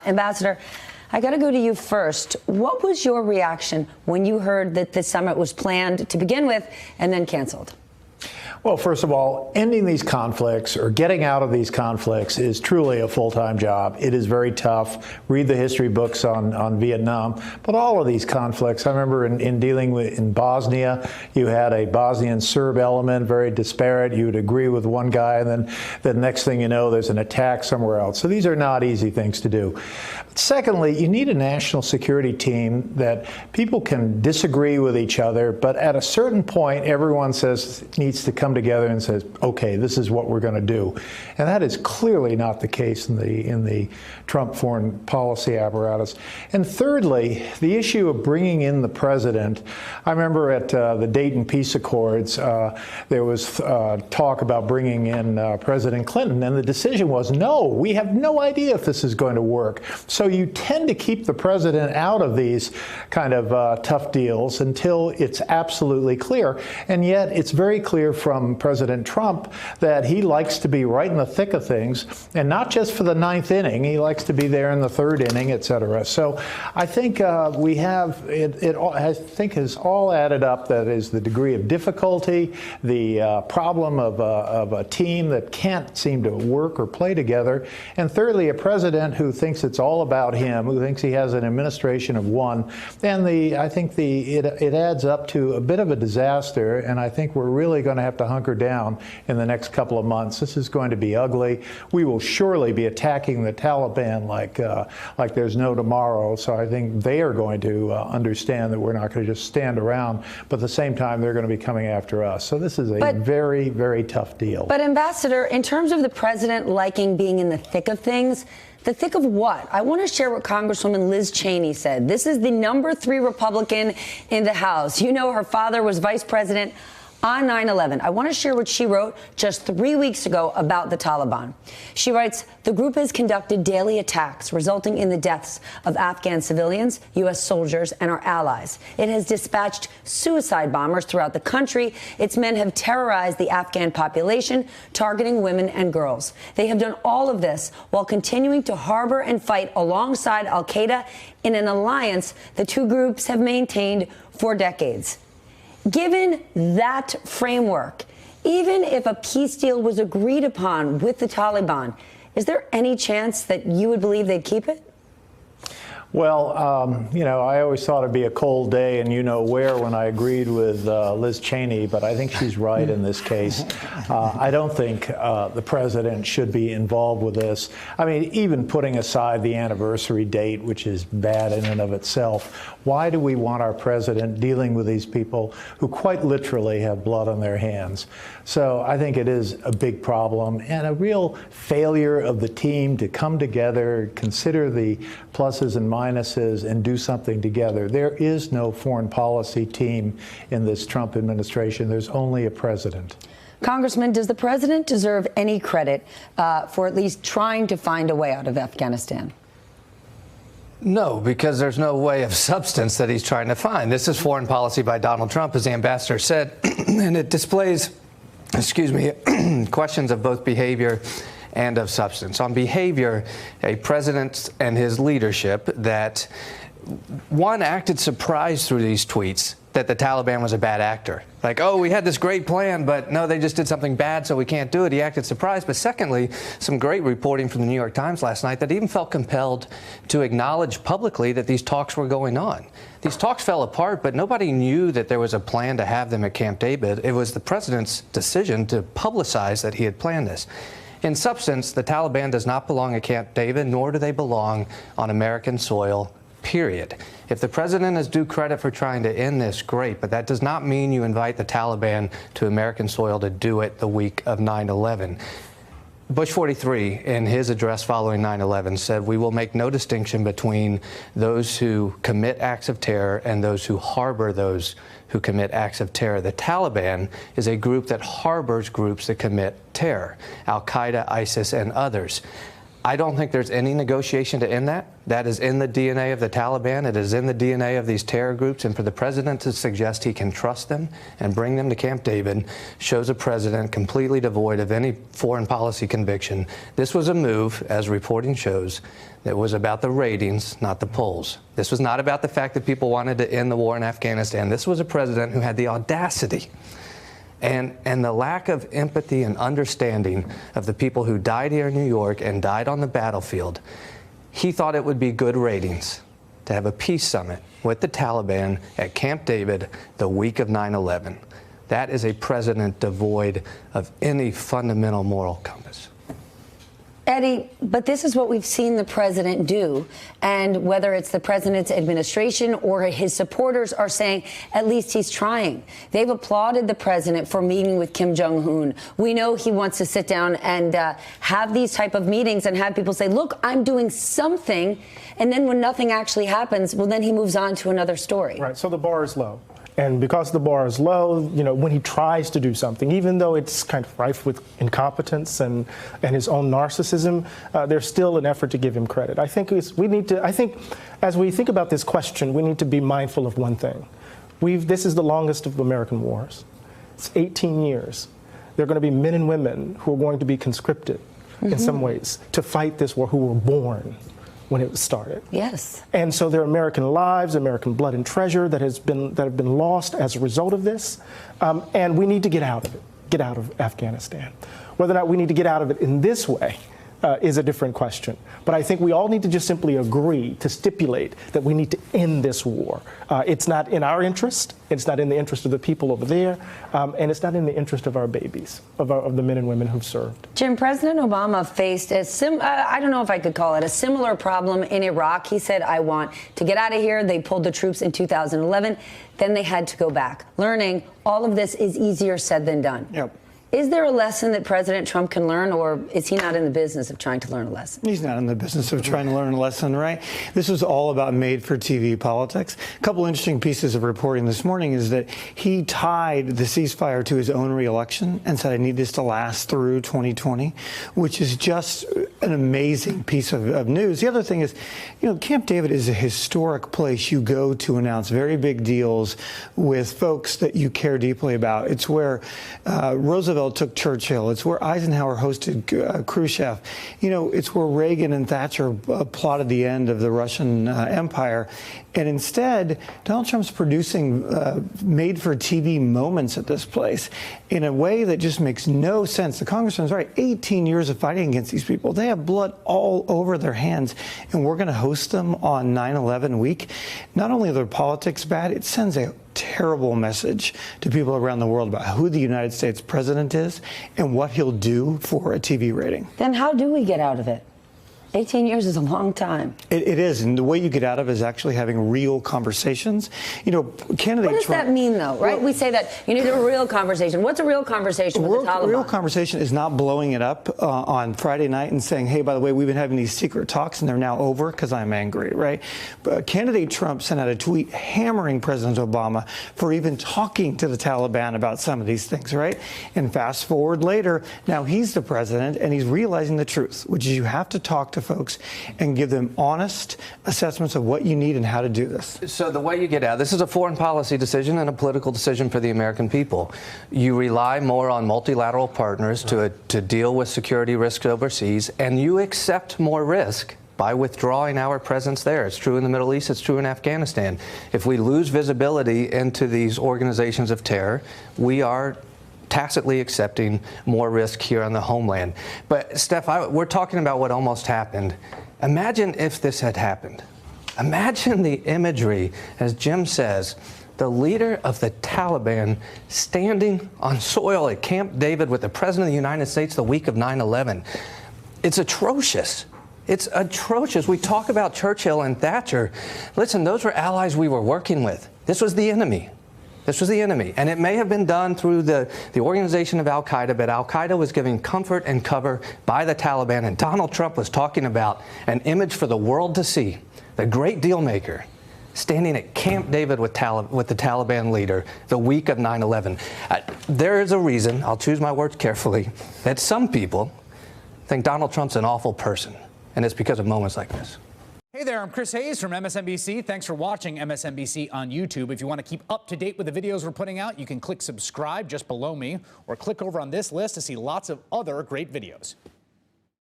Ambassador, I got to go to you first. What was your reaction when you heard that the summit was planned to begin with and then canceled? Well, first of all, ending these conflicts or getting out of these conflicts is truly a full-time job. It is very tough. Read the history books on Vietnam. But all of these conflicts, I remember in dealing with in Bosnia, you had a Bosnian Serb element, very disparate. You would agree with one guy, and then the next thing you know, there's an attack somewhere else. So these are not easy things to do. Secondly, you need a national security team that people can disagree with each other, but at a certain point, everyone needs to come together and says, okay, this is what we're going to do. And that is clearly not the case in the Trump foreign policy apparatus. And thirdly, the issue of bringing in the president. I remember at the Dayton Peace Accords, there was talk about bringing in President Clinton, and the decision was, no, we have no idea if this is going to work. So you tend to keep the president out of these kind of tough deals until it's absolutely clear. And yet it's very clear from President Trump that he likes to be right in the thick of things, and not just for the ninth inning. He likes to be there in the third inning, et cetera. So I think we have, I think has all added up. That is the degree of difficulty, the problem of a team that can't seem to work or play together. And thirdly, a president who thinks it's all about him, who thinks he has an administration of one. And I think it adds up to a bit of a disaster, and I think we're really going to have to hunker down in the next couple of months. This is going to be ugly. We will surely be attacking the Taliban like there's no tomorrow. So I think they are going to understand that we're not going to just stand around, but at the same time, they're going to be coming after us. So this is a very, very tough deal. But Ambassador, in terms of the president liking being in the thick of things, the thick of what? I want to share what Congresswoman Liz Cheney said. This is the #3 Republican in the House. You know, her father was vice president on 9/11. I want to share what she wrote just 3 weeks ago about the Taliban. She writes, the group has conducted daily attacks resulting in the deaths of Afghan civilians, U.S. soldiers, and our allies. It has dispatched suicide bombers throughout the country. Its men have terrorized the Afghan population, targeting women and girls. They have done all of this while continuing to harbor and fight alongside al-Qaeda in an alliance the two groups have maintained for decades. Given that framework, even if a peace deal was agreed upon with the Taliban, is there any chance that you would believe they'd keep it? Well, you know, I always thought it'd be a cold day and you know where when I agreed with Liz Cheney, but I think she's right in this case. I don't think the president should be involved with this. I mean, even putting aside the anniversary date, which is bad in and of itself, why do we want our president dealing with these people who quite literally have blood on their hands? So I think it is a big problem and a real failure of the team to come together, consider the pluses and minuses, and do something together. There is no foreign policy team in this Trump administration. There's only a president. Congressman, does the president deserve any credit for at least trying to find a way out of Afghanistan? No, because there's no way of substance that he's trying to find. This is foreign policy by Donald Trump, as the ambassador said, and it displays, excuse me, questions of both behavior and of substance. On behavior, a president and his leadership that, one, acted surprised through these tweets that the Taliban was a bad actor. Like, oh, we had this great plan, but no, they just did something bad, so we can't do it. He acted surprised. But secondly, some great reporting from the New York Times last night that even felt compelled to acknowledge publicly that these talks were going on. These talks fell apart, but nobody knew that there was a plan to have them at Camp David. It was the president's decision to publicize that he had planned this. In substance, the Taliban does not belong at Camp David, nor do they belong on American soil, period. If the president is due credit for trying to end this, great, but that does not mean you invite the Taliban to American soil to do it the week of 9/11. Bush 43, in his address following 9/11, said, we will make no distinction between those who commit acts of terror and those who harbor those who commit acts of terror. The Taliban is a group that harbors groups that commit terror, al-Qaeda, ISIS, and others. I don't think there's any negotiation to end that. That is in the DNA of the Taliban. It is in the DNA of these terror groups. And for the president to suggest he can trust them and bring them to Camp David shows a president completely devoid of any foreign policy conviction. This was a move, as reporting shows, that was about the ratings, not the polls. This was not about the fact that people wanted to end the war in Afghanistan. This was a president who had the audacity and the lack of empathy and understanding of the people who died here in New York and died on the battlefield. He thought it would be good ratings to have a peace summit with the Taliban at Camp David the week of 9/11. That is a president devoid of any fundamental moral compass. Eddie, but this is what we've seen the president do. And whether it's the president's administration or his supporters are saying, at least he's trying. They've applauded the president for meeting with Kim Jong-un. We know he wants to sit down and have these type of meetings and have people say, look, I'm doing something. And then when nothing actually happens, well, then he moves on to another story. Right. So the bar is low. And because the bar is low, you know, when he tries to do something, even though it's kind of rife with incompetence and his own narcissism, there's still an effort to give him credit. I think as we think about this question, we need to be mindful of one thing. This is the longest of American wars. It's 18 years. There are going to be men and women who are going to be conscripted in some ways to fight this war, who were born when it started. Yes. And so there are American lives, American blood and treasure that have been lost as a result of this. And we need to get out of it, get out of Afghanistan. Whether or not we need to get out of it in this way is a different question. But I think we all need to just simply agree to stipulate that we need to end this war. It's not in our interest. It's not in the interest of the people over there. And it's not in the interest of our babies, of the men and women who've served. Jim, President Obama faced I don't know if I could call it a similar problem in Iraq. He said, I want to get out of here. They pulled the troops in 2011. Then they had to go back. Learning all of this is easier said than done. Yep. Is there a lesson that President Trump can learn, or is he not in the business of trying to learn a lesson? He's not in the business of trying to learn a lesson, right? This was all about made-for-TV politics. A couple interesting pieces of reporting this morning is that he tied the ceasefire to his own reelection and said, I need this to last through 2020, which is just an amazing piece of news. The other thing is, you know, Camp David is a historic place you go to announce very big deals with folks that you care deeply about. It's where Roosevelt took Churchill. It's where Eisenhower hosted Khrushchev. You know, it's where Reagan and Thatcher plotted the end of the Russian Empire. And instead, Donald Trump's producing made-for-TV moments at this place in a way that just makes no sense. The congressman's right. 18 years of fighting against these people. They have blood all over their hands, and we're going to host them on 9/11 week. Not only are their politics bad, it sends a terrible message to people around the world about who the United States president is and what he'll do for a TV rating. Then how do we get out of it? 18 years is a long time. It is, and the way you get out of it is actually having real conversations. You know, candidate What does Trump, that mean, though, right? Well, we say that you need a real conversation. What's a real conversation with the Taliban? Real conversation is not blowing it up on Friday night and saying, hey, by the way, we've been having these secret talks and they're now over because I'm angry, right? But candidate Trump sent out a tweet hammering President Obama for even talking to the Taliban about some of these things, right? And fast forward later, now he's the president and he's realizing the truth, which is you have to talk to folks and give them honest assessments of what you need and how to do this. So the way you get out, this is a foreign policy decision and a political decision for the American people. You rely more on multilateral partners to deal with security risks overseas, and you accept more risk by withdrawing our presence there. It's true in the Middle East. It's true in Afghanistan. If we lose visibility into these organizations of terror, we are tacitly accepting more risk here on the homeland. But, Steph, we're talking about what almost happened. Imagine if this had happened. Imagine the imagery, as Jim says, the leader of the Taliban standing on soil at Camp David with the President of the United States the week of 9/11. It's atrocious. It's atrocious. We talk about Churchill and Thatcher. Listen, those were allies we were working with. This was the enemy. This was the enemy. And it may have been done through the organization of al-Qaeda, but al-Qaeda was giving comfort and cover by the Taliban. And Donald Trump was talking about an image for the world to see, the great deal maker, standing at Camp David with the Taliban leader the week of 9/11. There is a reason, I'll choose my words carefully, that some people think Donald Trump's an awful person. And it's because of moments like this. Hey there, I'm Chris Hayes from MSNBC. Thanks for watching MSNBC on YouTube. If you want to keep up to date with the videos we're putting out, you can click subscribe just below me or click over on this list to see lots of other great videos.